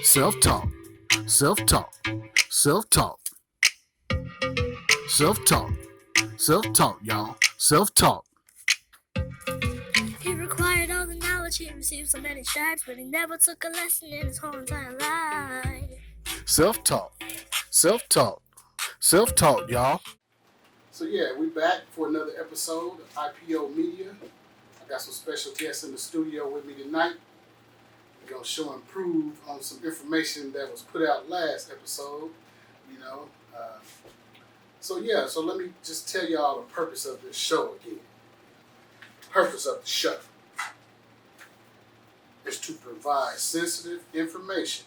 Self-talk, self-talk, self-talk, self-talk, self-talk, y'all. Self-talk. He required all the knowledge, he received so many stripes, but he never took a lesson in his whole entire life. Self-talk, self-talk, self-talk, y'all. So yeah, we back for another episode of IPO Media. I got some special guests in the studio with me tonight. We're gonna show and prove on some information that was put out last episode. You know, so let me just tell y'all the purpose of this show again. Purpose of the show is to provide sensitive information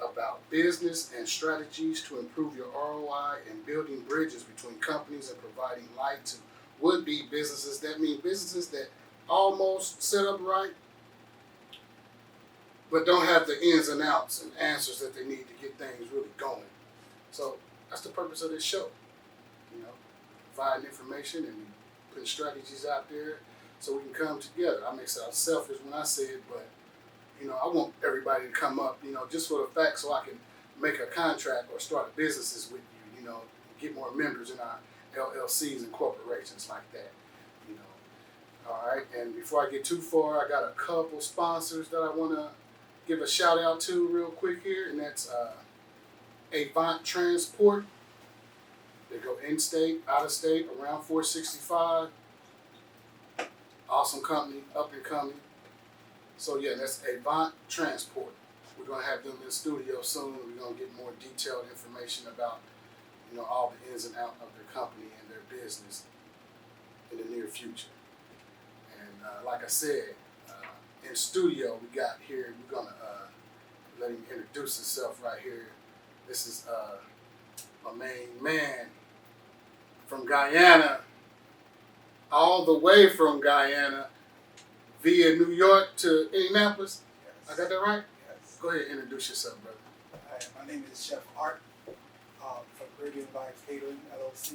about business and strategies to improve your ROI and building bridges between companies and providing light to would-be businesses. That mean businesses that almost set up right, but don't have the ins and outs and answers that they need to get things really going. So that's the purpose of this show. You know, providing information and putting strategies out there so we can come together. I may sound selfish when I say it, but you know, I want everybody to come up, you know, just for the fact so I can make a contract or start businesses with you, you know, get more members in our LLCs and corporations like that, you know. All right, and before I get too far, I got a couple sponsors that I want to give a shout out to real quick here, and that's Avant Transport. They go in-state, out-of-state, around 465. Awesome company, up and coming. So yeah, that's Avant Transport. We're gonna have them in the studio soon. We're gonna get more detailed information about, you know, all the ins and outs of their company and their business in the near future. And like I said, in studio we got here. We're gonna let him introduce himself right here. This is my main man from Guyana, all the way from Guyana, via New York to Indianapolis. Yes. I got that right? Yes. Go ahead and introduce yourself, brother. Hi, my name is Chef Art from Caribbean Vibes Catering, LLC.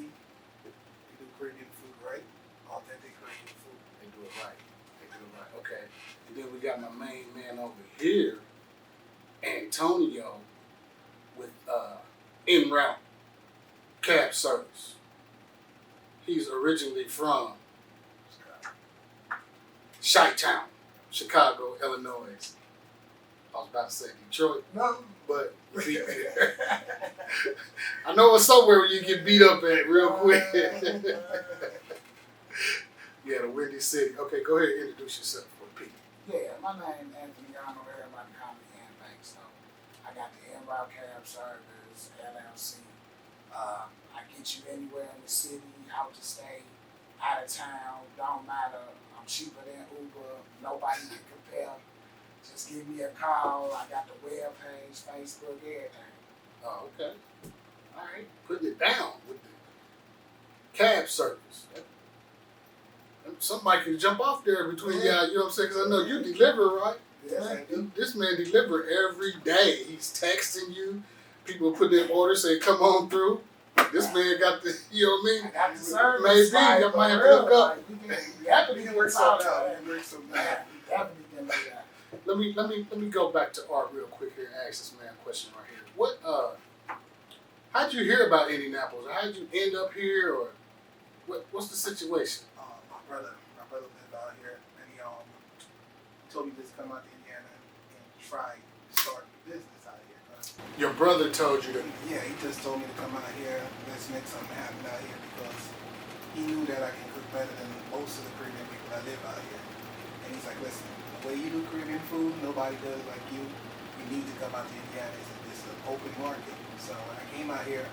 We do Caribbean food right, authentic Caribbean food. They do it right. Okay. And then we got my main man over here, Antonio, with En Route Cab Service. He's originally from Chi-Town, Chicago, Illinois. I was about to say Detroit, No. but I know it's somewhere where you get beat up at real quick. Yeah, the Windy City. Okay, go ahead and introduce yourself for people. Yeah, my name is Anthony Yano. Everybody call me Ann Banks. So I got the En Route Cab Service, LLC. I get you anywhere in the city, out to state, out of town, don't matter. I'm cheaper than Uber. Nobody can compare. Just give me a call. I got the web page, Facebook, everything. Oh, okay. All right. Putting it down with the cab service. Somebody can jump off there between y'all, you know what I'm saying? Because I know you deliver, right? Yes, I do. This man deliver every day. He's texting you. People put their order, say, come on through. This man got the, you know what I mean? I got the service. Maybe. Like, I might have to for real, look up. like, we definitely can work something out. We work something Yeah, out. we definitely can do that. Let me go back to Art real quick here and ask this man a question right here. What how'd you hear about Indianapolis? Or how'd you end up here, or what's the situation? My brother lived out here, and he told me just come out to Indiana and try to start a business out here. Your brother told you to. Yeah, he just told me to come out here, let's make something happen out here, because he knew that I can cook better than most of the Caribbean people that live out here. And he's like, listen, the way you do Caribbean food, nobody does like you. You need to come out to Indiana. It's an open market. So when I came out here,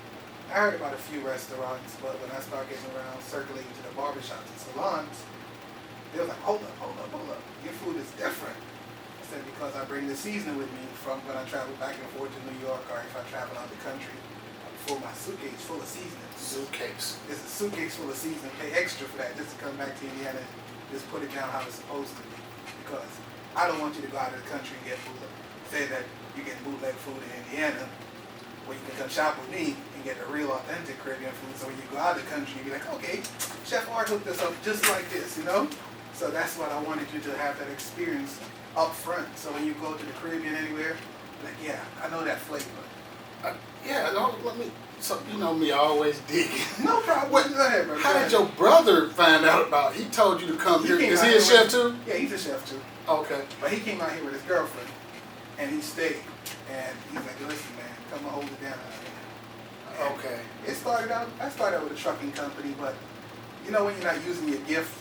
I heard about a few restaurants, but when I started getting around circulating to the barbershops and salons, they were like, hold up. Your food is different. I said, because I bring the seasoning with me from when I travel back and forth to New York, or if I travel out the country, I fill my suitcase full of seasoning. Suitcase. It's a suitcase full of seasoning. Pay extra for that just to come back to Indiana and just put it down how it's supposed to be. Because I don't want you to go out of the country and get bootleg. Say that you get bootleg food in Indiana, where you can come shop with me and get the real authentic Caribbean food. So when you go out of the country, you be like, okay, Chef Art hooked this up just like this, you know? So that's what I wanted you to have, that experience up front. So when you go to the Caribbean anywhere, Like, yeah, I know that flavor. Yeah, let me. So you know me, I always dig. No problem. What? Go ahead, bro. How did your brother find out about? He told you to come here. Is he a chef too? Yeah, he's a chef too. Okay. But he came out here with his girlfriend, and he stayed. And he's like, listen, man, come and hold it down out here. Okay. I started out with a trucking company, but you know when you're not using your gift,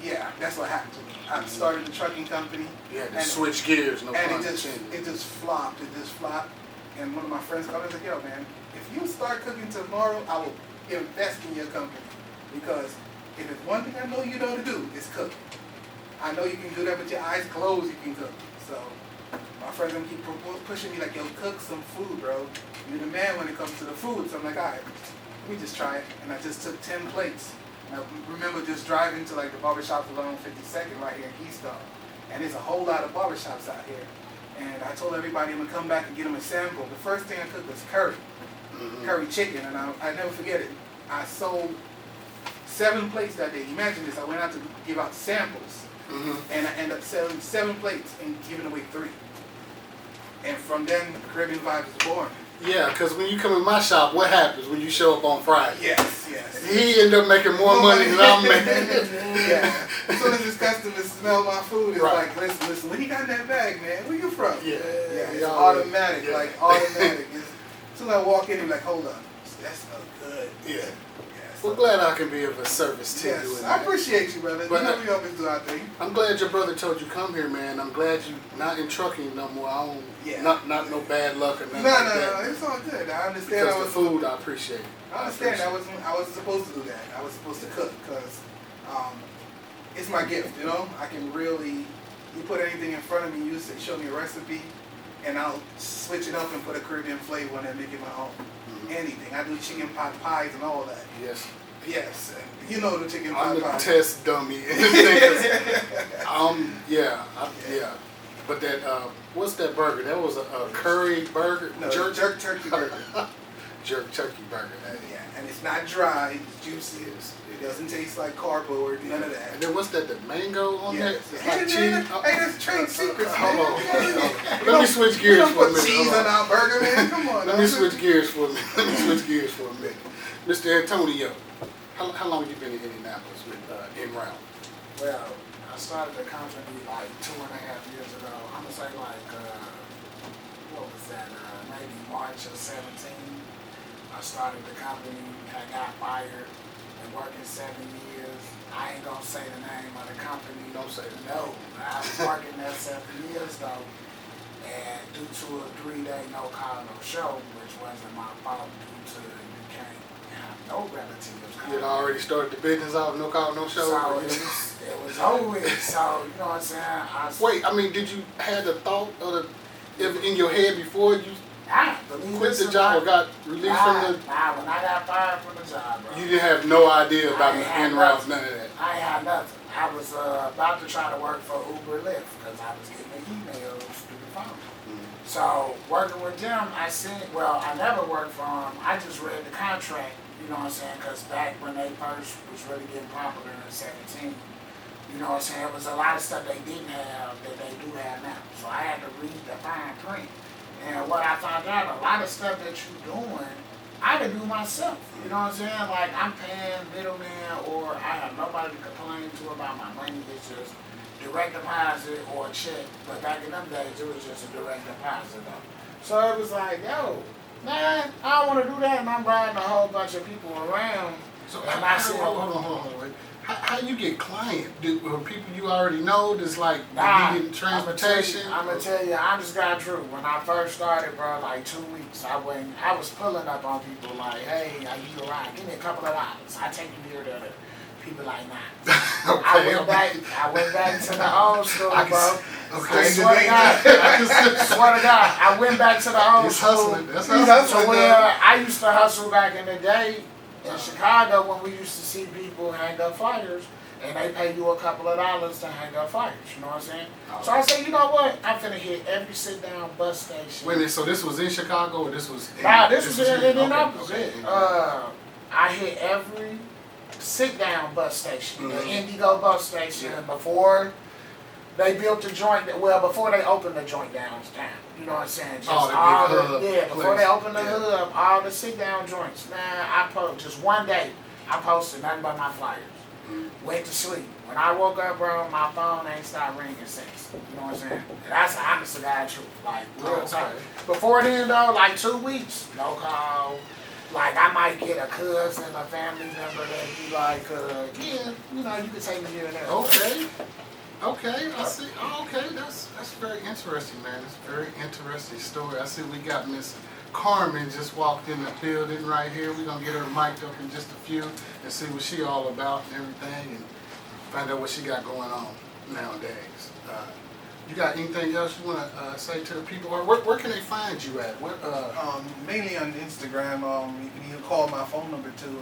yeah, that's what happened to me. I started a trucking company. You had to switch gears, no and pun it intended. just flopped. It just flopped. And one of my friends called me and said, yo, man, if you start cooking tomorrow, I will invest in your company. Because if it's one thing I know you know how to do, it's cook. I know you can do that with your eyes closed, you can cook. So my friends gonna keep pushing me like, yo, cook some food, bro. You're the man when it comes to the food. So I'm like, all right, let me just try it. And I just took 10 plates. And I remember just driving to like the barbershop along 52nd right here in Keystone. And there's a whole lot of barbershops out here. And I told everybody I'm going to come back and get them a sample. The first thing I cooked was curry. Curry chicken. And I never forget it. I sold 7 plates that day. Imagine this. I went out to give out samples. And I ended up selling 7 plates and giving away 3. And from then, Caribbean Vibes was born. Yeah, because when you come in my shop, what happens when you show up on Friday? Yes. He ended up making more money than I'm making. Yeah. As soon as his customers smell my food, it's Right. like, listen, what you got in that bag, man? Where you from? Yeah. It's automatic, Yeah. like automatic. As soon as I walk in, he's like, hold on, that smells good. Yeah. So, Well, glad I can be of a service to you. yes, in I that. appreciate you, brother. But you know we always do our thing. I'm glad your brother told you come here, man. I'm glad you not in trucking no more. I don't, Yeah. not no bad luck or nothing No, like that. no, it's all good. I understand. Because the food, I appreciate it. I understand. I wasn't supposed to do that. I was supposed to cook because it's my gift. You know, I can really. You put anything in front of me, you say, show me a recipe, and I'll switch it up and put a Caribbean flavor on it and make it my own. Anything. I do chicken pot pies and all that. Yes. Yes, and you know the chicken pot I'm the pie. test dummy. Yeah. But that, what's that burger? That was a curry burger? No, jerk turkey burger. Jerk turkey burger. Yeah, and it's not dry. It's juicy. It doesn't taste like cardboard. None of that. And then what's that? The mango on there? Yes. It's like cheese. Hey, that's trade secrets, man. Hold on. You Let me switch gears don't for a put minute. cheese Hold on our burger, man. Come on. Let me switch gears for a minute. Mr. Antonio, how long have you been in Indianapolis with in-round? Well, I started the company like 2.5 years ago. I'm gonna say like, what was that? Maybe March of 17. I started the company. I got fired. Been working 7 years. I ain't gonna say the name of the company. Don't say the No, I was working there 7 years though. And due to a 3-day no call, no show, which wasn't my fault due to you can't have no relatives. You had already started the business off, no call, no show? So it was over with. So, you know what I'm saying? Wait, I mean, did you have the thought of in your head before you quit the job or got released from the... Nah, when I got fired from the job, bro. You didn't have no idea about the in-routes, none of that? I had nothing. I was about to try to work for Uber Lyft because I was getting the emails through the phone. So working with them, I never worked for them. I just read the contract, you know what I'm saying? Because back when they first was really getting popular in 17, you know what I'm saying? It was a lot of stuff they didn't have that they do have now. So I had to read the fine print. And what I found out, a lot of stuff that you're doing, I can do myself. You know what I'm saying? Like I'm paying middleman or I have nobody to complain to about my money. It's just direct deposit or a check. But back in them days, it was just a direct deposit though. So it was like, yo, man, I don't want to do that. And I'm riding a whole bunch of people around. So and I said, hold on. Wait. How you get client? Are people you already know that's like needing transportation? I'm gonna tell you, I just got true. When I first started, bro, like 2 weeks, I was pulling up on people like, hey, I need a ride. Give me a couple of dollars. I take you here, there. People like, nah. Okay, I went back to the old school, bro. Okay. I swear to God, I went back to the old school. That's hustling. So where I used to hustle back in the day in Chicago when we used to see people hang up flyers and they pay you a couple of dollars to hang up flyers, you know what I'm saying? So I said, you know what? I'm finna hit every sit-down bus station. Wait a minute, so this was in Chicago or this was in... Nah, this was in Indianapolis. Okay. I hit every sit-down bus station, the Indigo bus station, before They built the joint, well, before they opened the joint downtown. You know what I'm saying? Just Oh, the all big the, hub yeah, before place. they opened the Yeah. hub, all the sit-down joints. Man, I posted, just one day, I posted nothing but my flyers. Went to sleep. When I woke up, bro, my phone ain't stopped ringing since. You know what I'm saying? That's the honest to God truth. Like, real time. Before then, though, like 2 weeks, no call. Like, I might get a cousin, a family member that be like, yeah, you know, you can take me here and there. Okay. Okay, I see. Oh, okay, that's very interesting, man. It's a very interesting story. I see we got Miss Carmen just walked in the building right here. We're gonna get her mic'd up in just a few and see what she all about and everything, and find out what she got going on nowadays. You got anything else you wanna say to the people, or where can they find you at? What? Mainly on Instagram. You can call my phone number too.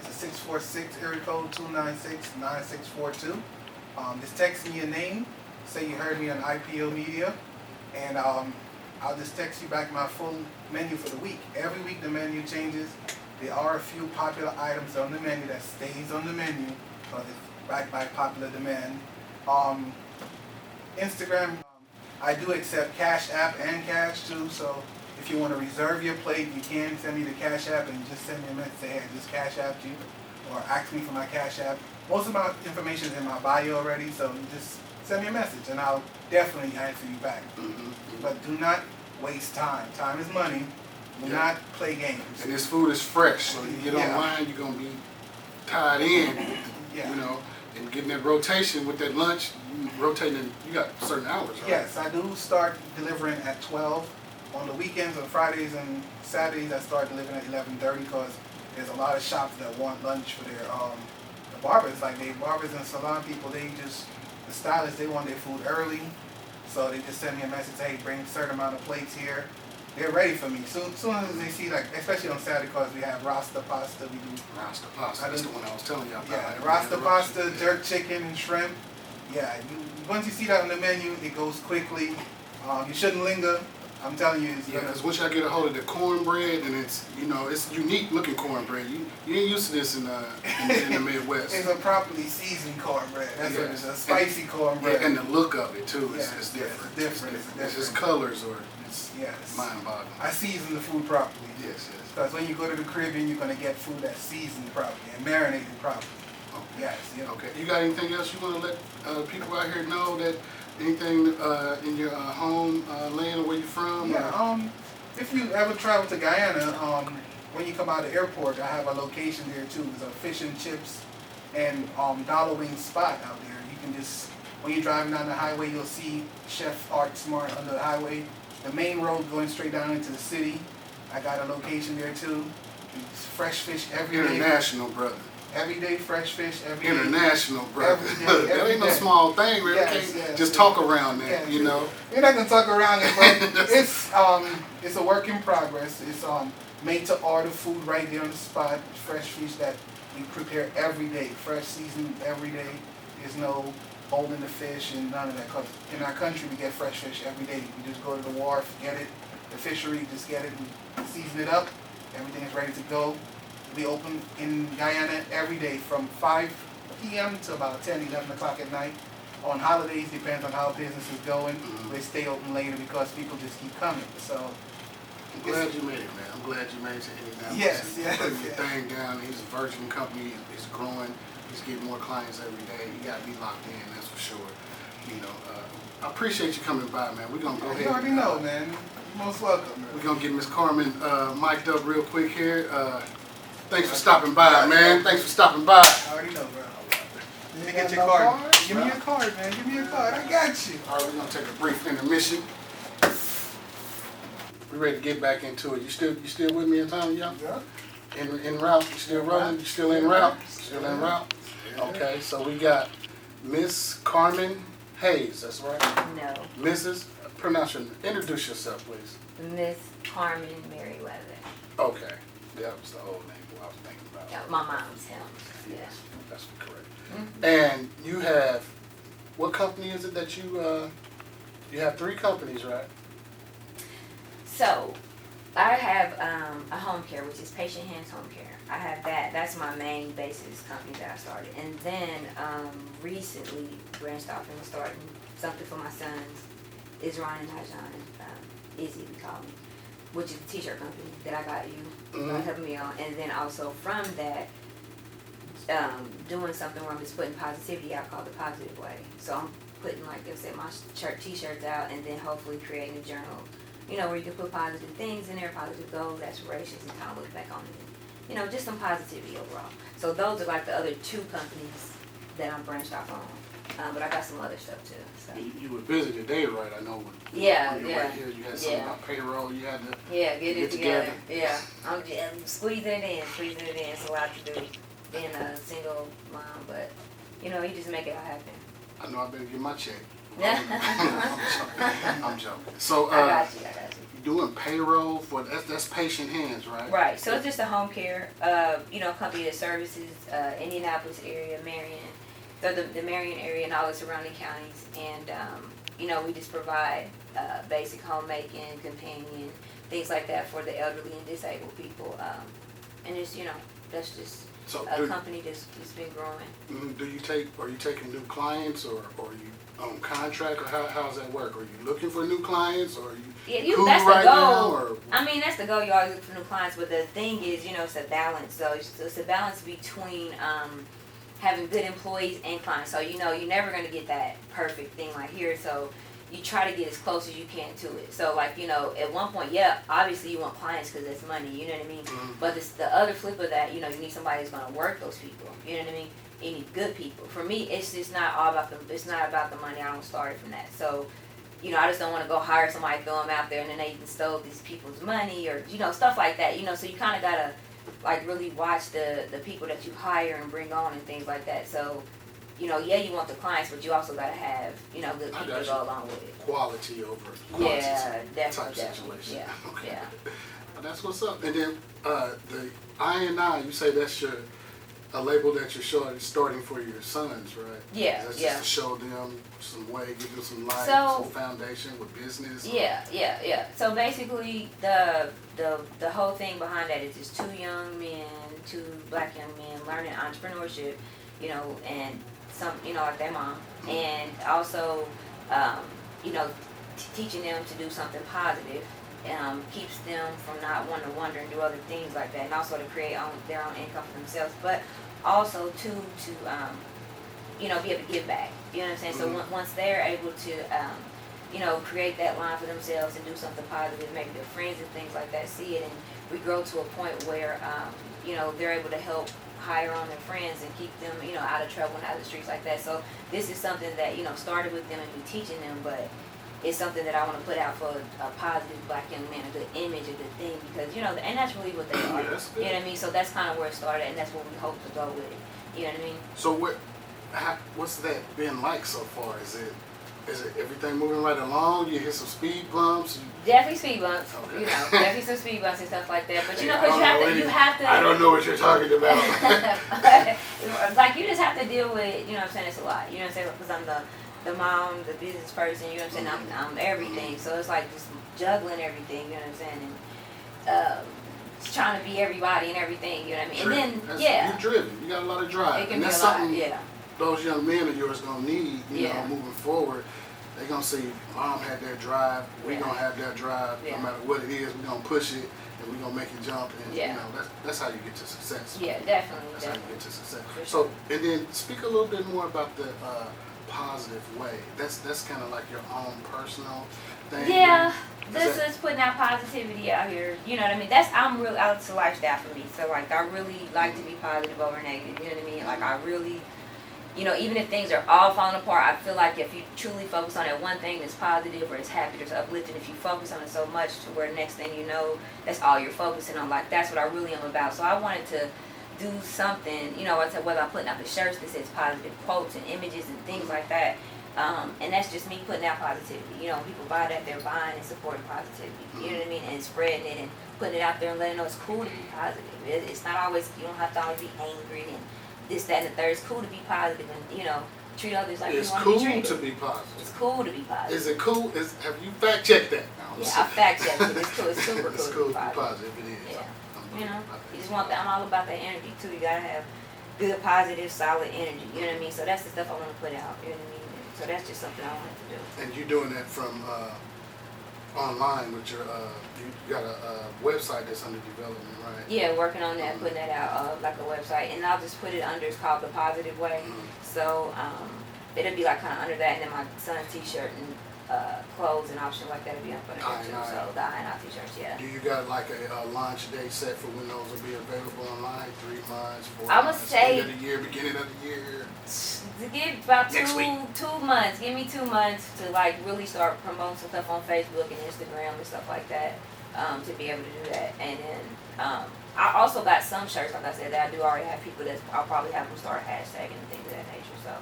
It's a 646 area code 296-9642. Just text me your name, say you heard me on IPO Media, and I'll just text you back my full menu for the week. Every week the menu changes. There are a few popular items on the menu that stays on the menu, because it's backed by popular demand. Instagram, I do accept Cash App and cash too, so if you want to reserve your plate, you can send me the Cash App and just send me a message, say, hey, I just Cash Apped you, or ask me for my Cash App. Most of my information is in my bio already, so you just send me a message and I'll definitely answer you back. But do not waste time. Time is money. Do not play games. And this food is fresh, so you get online, you're gonna be tied in, you know, and getting that rotation with that lunch. You rotating, you got certain hours, right? Yes, I do start delivering at 12. On the weekends, on Fridays and Saturdays, I start delivering at 11:30 because there's a lot of shops that want lunch for their the barbers. Like they barbers and salon people, the stylists, they want their food early, so they just send me a message, hey, bring a certain amount of plates here. They're ready for me. Soon as they see, like, especially on Saturday, because we have Rasta pasta, we do. Rasta pasta, that's the one I was telling you about. Yeah, Rasta pasta, jerk chicken, and shrimp. Yeah, once you see that on the menu, it goes quickly. You shouldn't linger. I'm telling you, it's because once I get a hold of the cornbread, and it's, you know, it's unique looking cornbread. You ain't used to this in the Midwest. It's a properly seasoned cornbread. That's what it's a spicy cornbread. And the look of it too is different. It's different. It's just colors, or it's yes. mind-boggling. I season the food properly. Yes. Because when you go to the Caribbean, you're gonna get food that's seasoned properly and marinated properly. Okay. Yes. Okay. You got anything else you want to let people out here know, that anything in your home land or where you're from? Yeah. If you ever travel to Guyana, when you come out of the airport, I have a location there too. It's a fish and chips and dollar wing spot out there. You can just, when you're driving down the highway, you'll see Chef Art Smart under the highway. The main road going straight down into the city. I got a location there too. It's fresh fish every day. International, brother. Every day, fresh fish every day. International, brother. Every day, That every ain't no day. small thing, man. Yes, We can't yes, just yes. talk around that, you know. You're not gonna talk around it, but it's a work in progress. It's made to order food right there on the spot. Fresh fish that we prepare every day, fresh seasoned every day. There's no holding the fish and none of that. Cause in our country we get fresh fish every day. We just go to the wharf, get it, the fishery, just get it, we season it up. Everything is ready to go. We open in Guyana every day from 5 p.m. to about 10, 11 o'clock at night. On holidays, depends on how business is going. We stay open later because people just keep coming. So I'm glad you made it, man. I'm glad you made it to Indianapolis. Yes, He's yes, putting your yes. thing down. He's a virgin company. He's growing. He's getting more clients every day. You got to be locked in, that's for sure. You know, I appreciate you coming by, man. We're going to go ahead. You already know, man. You're most welcome. Man. We're going to get Miss Carmen mic'd up real quick here. Thanks for stopping by, man. Thanks for stopping by. I already know, bro. Let me get your card. Give me your card, man. Give me your card. I got you. All right, we're going to take a brief intermission. We're ready to get back into it. You still with me in time, y'all? Yeah. En route? You still rolling? You still en route? Still en route? Okay, so we got Miss Carmen Hayes, that's right? No, Mrs. Introduce yourself, please. Miss Carmen Merriweather. Okay, that was the old name I was thinking about. Yeah, my mom's house. Yeah. That's correct. And you have, what company is it that you have 3 companies, right? So, I have a home care, which is Patient Hands Home Care. I have that. That's my main basis company that I started. And then recently branched off and starting something for my sons, is Ryan and Hajan, Izzy we call me, which is the t-shirt company that I got you helping me on. And then also from that, doing something where I'm just putting positivity out called The Positive Way. So I'm putting, like I said, my t-shirts out, and then hopefully creating a journal, where you can put positive things in there, positive goals, aspirations, and kind of look back on it. Just some positivity overall. So those are like the other two companies that I'm branched off on. But I got some other stuff too. So. You were busy today, right? I know when you were right here, you had something about payroll. You had to get it together. Yeah, I'm squeezing it in. It's a lot to do being a single mom, but you just make it all happen. I know I better get my check. I'm joking. So I got you. Doing payroll for that's Patient Hands, right? Right. So it's just a home care, company that services Indianapolis area, Marion, the Marion area and all the surrounding counties, and we just provide basic homemaking, companion, things like that for the elderly and disabled people, and it's that's just a company that's been growing. Are you taking new clients, or are you on contract, or how's that work? Are you looking for new clients, or are you? Yeah, cool that's right the goal. Now, or? I mean, that's the goal. You always look for new clients, but the thing is, it's a balance. So it's a balance between having good employees and clients. So you're never going to get that perfect thing like here. So you try to get as close as you can to it. So like at one point, obviously you want clients because it's money. You know what I mean? Mm-hmm. But it's the other flip of that. You need somebody who's going to work those people. You know what I mean? You need good people. For me, it's just not all about it's not about the money. I don't start it from that. So. I just don't want to go hire somebody, throw them out there, and then they even stole these people's money, or stuff like that. So you kind of gotta like really watch the people that you hire and bring on and things like that. So, you want the clients, but you also gotta have good people to go along with it. Quality over quantity. Yeah, definitely. Type situation. Yeah, Okay. yeah. Well, that's what's up. And then the I&I, you say that's a label that you're starting for your sons, right? Yeah, that's yeah. just to show them some way, give them some life, So, some foundation with business. Yeah. So basically, the whole thing behind that is just two black young men learning entrepreneurship, and some, like their mom, and also, teaching them to do something positive. Keeps them from not wanting to wander and do other things like that, and also to create their own income for themselves, but also to be able to give back. You know what I'm saying? Mm-hmm. So once they're able to create that line for themselves and do something positive, maybe their friends and things like that see it, and we grow to a point where they're able to help hire on their friends and keep them out of trouble and out of the streets like that. So this is something that started with them and we teaching them, but it's something that I want to put out for a positive black young man, a good image, a good thing, because and that's really what they are. Yeah, you know what I mean? So that's kind of where it started, and that's what we hope to go with it. You know what I mean? So what's that been like so far? Is it everything moving right along? You hit some speed bumps? Definitely speed bumps. Okay. Definitely some speed bumps and stuff like that. But Yeah, because you have to. I don't know what you're talking about. Like you just have to deal with. You know what I'm saying? It's a lot. You know what I'm saying? Because I'm the mom, the business person. You know what I'm saying? I'm everything. So it's like just juggling everything. You know what I'm saying? And just trying to be everybody and everything. You know what I mean? And then you're driven. You got a lot of drive. It can and be that's a lot. something Yeah. Those young men of yours gonna need. You know, moving forward. They're gonna see mom had that drive. We're gonna have that drive. No matter what it is, we're gonna push it and we're gonna make it jump. And that's how you get to success. Yeah, definitely. That's how you get to success. For So, and then speak a little bit more about the positive way. That's kind of like your own personal thing. Yeah, this is putting out positivity out here. You know what I mean? I'm real out to lifestyle for me. So like I really like to be positive over negative. You know what I mean? Like I really, even if things are all falling apart, I feel like if you truly focus on that one thing that's positive or it's happy or it's uplifting, if you focus on it so much to where the next thing you know, that's all you're focusing on. Like that's what I really am about. So I wanted to do something, whether I'm putting out the shirts that says positive quotes and images and things like that. And that's just me putting out positivity. When people buy that, they're buying and supporting positivity. You know what I mean? And spreading it and putting it out there and letting know it's cool to be positive. It's not always, you don't have to always be angry and this, that, and the third. It's cool to be positive and, treat others like It's you want to cool be treated. to be positive. It's cool to be positive. Is it cool? Have you fact checked that? Yeah, I fact checked it. It's cool. It's super cool. It's to cool be to be positive. positive. It is. Yeah. I'm You know, about that. you just want that. I'm all about that energy too. You gotta have good, positive, solid energy. You know what I mean? So that's the stuff I want to put out. You know what I mean? So that's just something I wanted to do. And you're doing that from online with your you got a website that's under development, right? Yeah, working on that, putting that out like a website, and I'll just put it under. It's called The Positive Way. So it'll be like kind of under that, and then my son's T-shirt and clothes and options like that will be up for the too. So the INI T-shirts, yeah. Do you got like a launch date set for when those will be available online? 3 months, 4 I would months, say- end of the year, beginning of the year. To give about Next week. 2 months. Give me 2 months to like really start promoting some stuff on Facebook and Instagram and stuff like that. To be able to do that, and then I also got some shirts, like I said, that I do already have people that I'll probably have them start hashtagging and things of that nature. So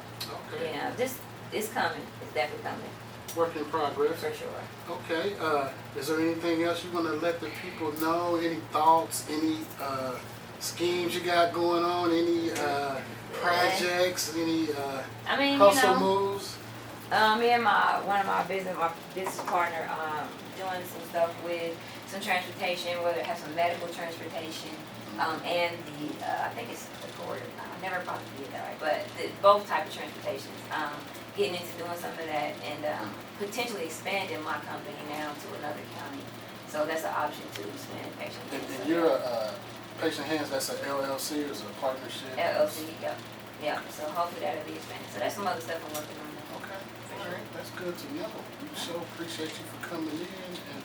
Okay. yeah, this is coming. It's definitely coming Work in progress. for sure. Okay. Is there anything else you want to let the people know? Any thoughts? Any schemes you got going on? Any projects? Any I mean, hustle you know, moves? me and my business partner, doing some stuff with some transportation, whether it has some medical transportation, and I think it's the corridor. I never probably did that right, but both type of transportations. Getting into doing some of that and potentially expanding my company now to another county. So that's an option to expand patient And hands. you're a Patient Hands. That's a LLC or is it a partnership? LLC, yeah. So hopefully that'll be expanded. So that's some other stuff I'm working on now. Okay, all right, that's good to know. We so appreciate you for coming in, and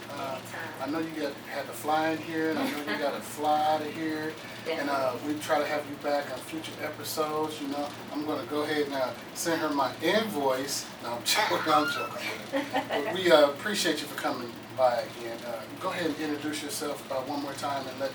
I know you had to fly in here, and I know you got to fly out of here, and we try to have you back on future episodes. You know, I'm gonna go ahead and send her my invoice. No, I'm joking. But we appreciate you for coming by again. Go ahead and introduce yourself one more time and let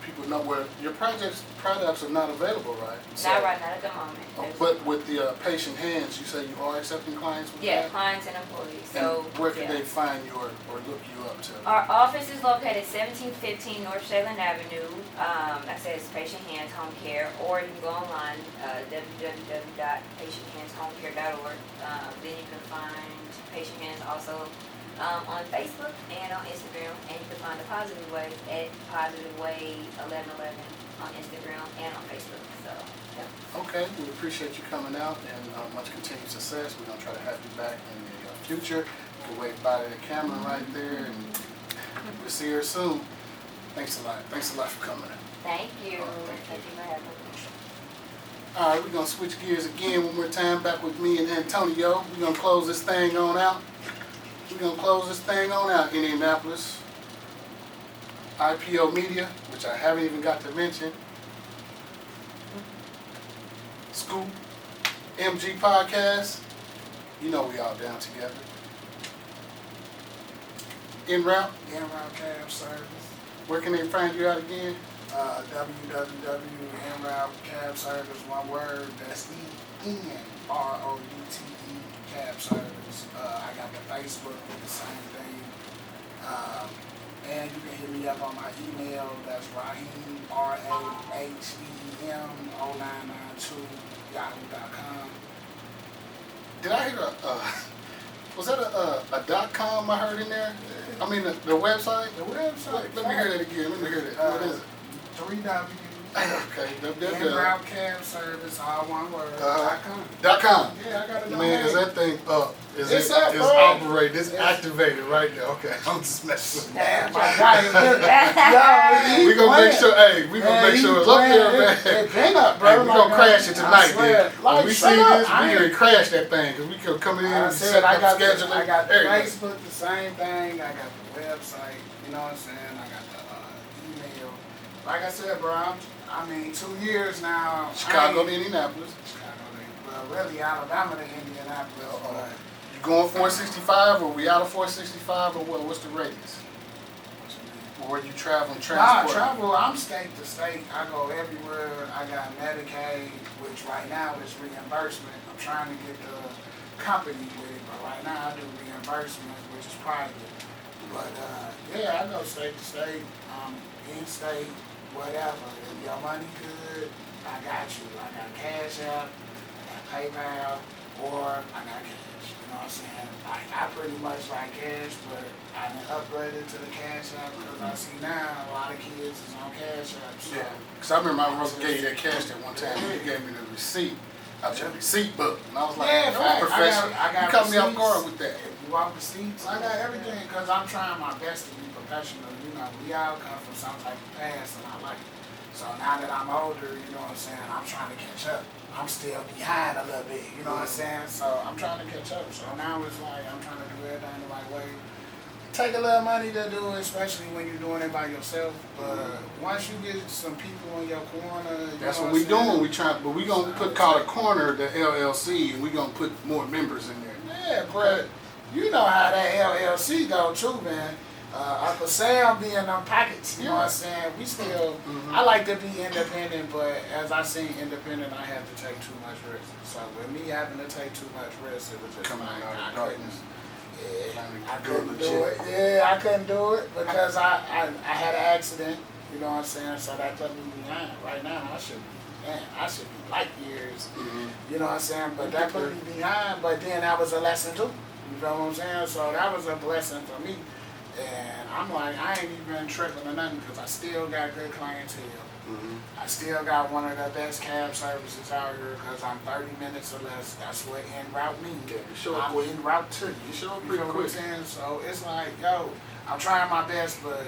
people know where your products are not available, right? Not right now at the moment. But with the Patient Hands, you say you are accepting clients with Yeah, that? clients and employees. And So where can yeah. they find you or look you up to? Our office is located 1715 North Shadeland Avenue. That says Patient Hands Home Care, or you can go online, www.patienthandshomecare.org. Then you can find Patient Hands also on Facebook and on Instagram, and you can find The Positive Way at Positive Way 1111 on Instagram and on Facebook. So, yeah. Okay, we appreciate you coming out and much continued success. We're going to try to have you back in the future. You can wave by to the camera right there, and we'll see her soon. Thanks a lot. Thanks a lot for coming in. Thank you. Thank you. for having me. All right, we're going to switch gears again one more time back with me and Antonio. We're going to close this thing on out. Indianapolis. IPO Media, which I haven't even got to mention. Scoop, MG Podcast. You know we all down together. En route. Cab Service. Where can they find you out again? www.nroutecabservice, one word, that's ENROUTE Cab Service. I got the Facebook with the same thing. And you can hit me up on my email, that's Raheem, RAHEM0992, yahoo.com. Did I hear was that a .com I heard in there? I mean the website? The website. Let me hear that again. What is it? 3W. Okay, nroutecabservice, all one word, .com. .com. Yeah, I got it on Man, is there. that thing up? Is It's it up, is bro. operating? It's activated right now. Okay, I'm just messing with you. Damn, my guy. We gonna make sure. Hey, we gonna make sure it's up there, man. It's been up, bro. Hey, we gonna crash it tonight, I swear. dude. When we see this, we gonna crash that thing because we could come in I and said set I up got scheduling. I got the everything. Facebook, the same thing. I got the website. You know what I'm saying? I got the email. Like I said, bro. I mean, 2 years now. Chicago to Indianapolis. Well, really Alabama to Indianapolis. But You going 465 or we out of 465 or what? What's the radius? Or where you traveling, transport? travel. I'm state to state. I go everywhere. I got Medicaid, which right now is reimbursement. I'm trying to get the company with it, but right now I do reimbursement, which is private. But yeah, I go state to state, in state, whatever. If your money good, I got you. I got Cash App, PayPal, or I got cash. You know what I'm saying? Like, I pretty much like cash, but I done upgraded to the Cash App because I see now a lot of kids is on Cash App. So Yeah. Because I remember I gave you that cash that one time. You gave me the receipt out your receipt book. And I was like, yeah, no, fact. professional. I got You caught me off receipts. guard with that. You want receipts? I got everything because I'm trying my best to be professional. You know, we all come from some type of past, and I like it. So now that I'm older, you know what I'm saying, I'm trying to catch up. I'm still behind a little bit, you know what I'm saying? So I'm trying to catch up. So now it's like I'm trying to do everything the right way. Take a little money to do it, especially when you're doing it by yourself. But once you get some people in your corner, That's what we doing. We trying, but we gonna call the corner the LLC, and we gonna put more members in there. Yeah, but you know how that LLC go too, man. Uncle Sam be in them pockets, you know what I'm saying? We still, I like to be independent, but as I seen independent, I have to take too much risk. So with me having to take too much risk, it was just Coming like, out I of darkness. I couldn't do it. Yeah, I couldn't do it because I had an accident, you know what I'm saying? So that put me behind. Right now, I should be light years, you know what I'm saying? But that put me behind, but then that was a lesson too, you know what I'm saying? So that was a blessing for me. And I'm like, I ain't even tripping or nothing because I still got good clientele. I still got one of the best cab services out here because I'm 30 minutes or less. That's what en route means. Yeah, you show I'm up quick. en route to you. You show up You pretty know what I'm quick. saying? So it's like, yo, I'm trying my best, but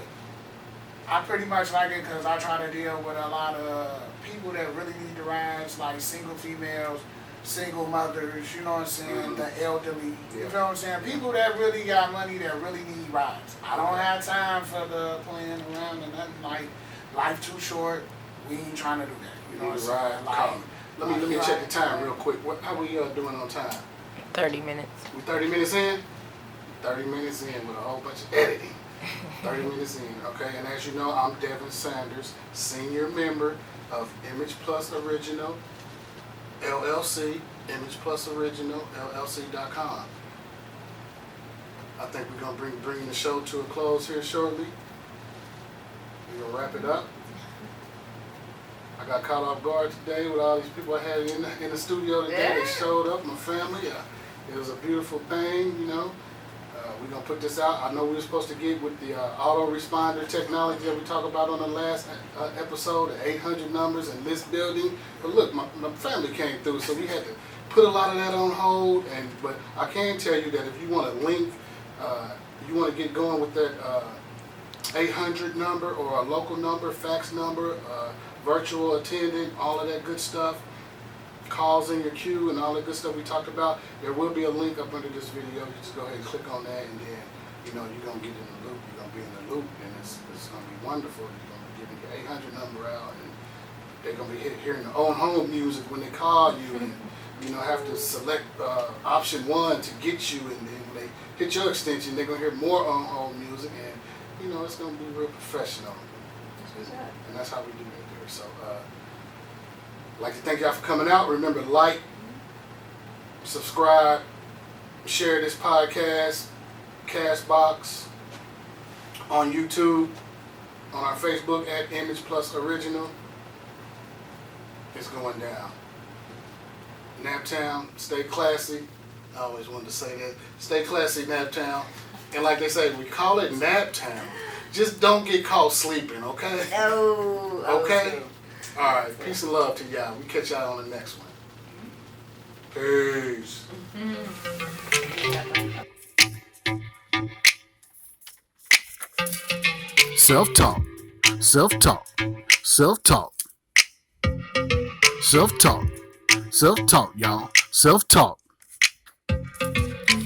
I pretty much like it because I try to deal with a lot of people that really need the rides, like single females, single mothers, you know what I'm saying, the elderly, you know what I'm saying, people that really got money that really need rides. I don't have time for the playing around and nothing, like, life too short, we ain't trying to do that, you know what I'm saying, like, Let me check the time real quick. How we doing on time? 30 minutes. We 30 minutes in? 30 minutes in with a whole bunch of editing. 30 minutes in, okay? And as you know, I'm Devin Sanders, senior member of Image Plus Original, LLC, Image Plus Original, LLC.com. I think we're going to bring the show to a close here shortly. We're going to wrap it up. I got caught off guard today with all these people I had in the studio today. They showed up, my family. It was a beautiful thing, you know. We're going to put this out. I know we were supposed to get with the auto-responder technology that we talked about on the last episode, the 800 numbers and list building. But look, my family came through, so we had to put a lot of that on hold. But I can tell you that if you want to link, you want to get going with that 800 number or a local number, fax number, virtual attendant, all of that good stuff, calls in your queue and all that good stuff we talked about, there will be a link up under this video. You just go ahead and click on that, and then you're going to get in the loop. You're going to be in the loop, and it's going to be wonderful. You're going to be giving your 800 number out, and they're going to be hearing the own home music when they call you, and have to select option 1 to get you, and then when they hit your extension, they're going to hear more on home music, and it's going to be real professional. And that's how we do it there. So I'd like to thank y'all for coming out. Remember to like, subscribe, share this podcast, Castbox, on YouTube, on our Facebook at Image Plus Original. It's going down. Naptown, stay classy. I always wanted to say that. Stay classy, Naptown. And like they say, we call it Naptown. Just don't get caught sleeping, okay? No. Okay? All right. Peace and love to y'all. We catch y'all on the next one. Peace. Self-talk. Self-talk. Self-talk. Self-talk. Self-talk, y'all. Self-talk.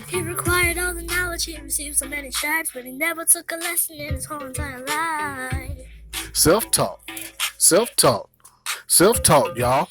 He required all the knowledge, he received so many stripes, but he never took a lesson in his whole entire life. Self-talk. Self-talk. Self-talk, y'all.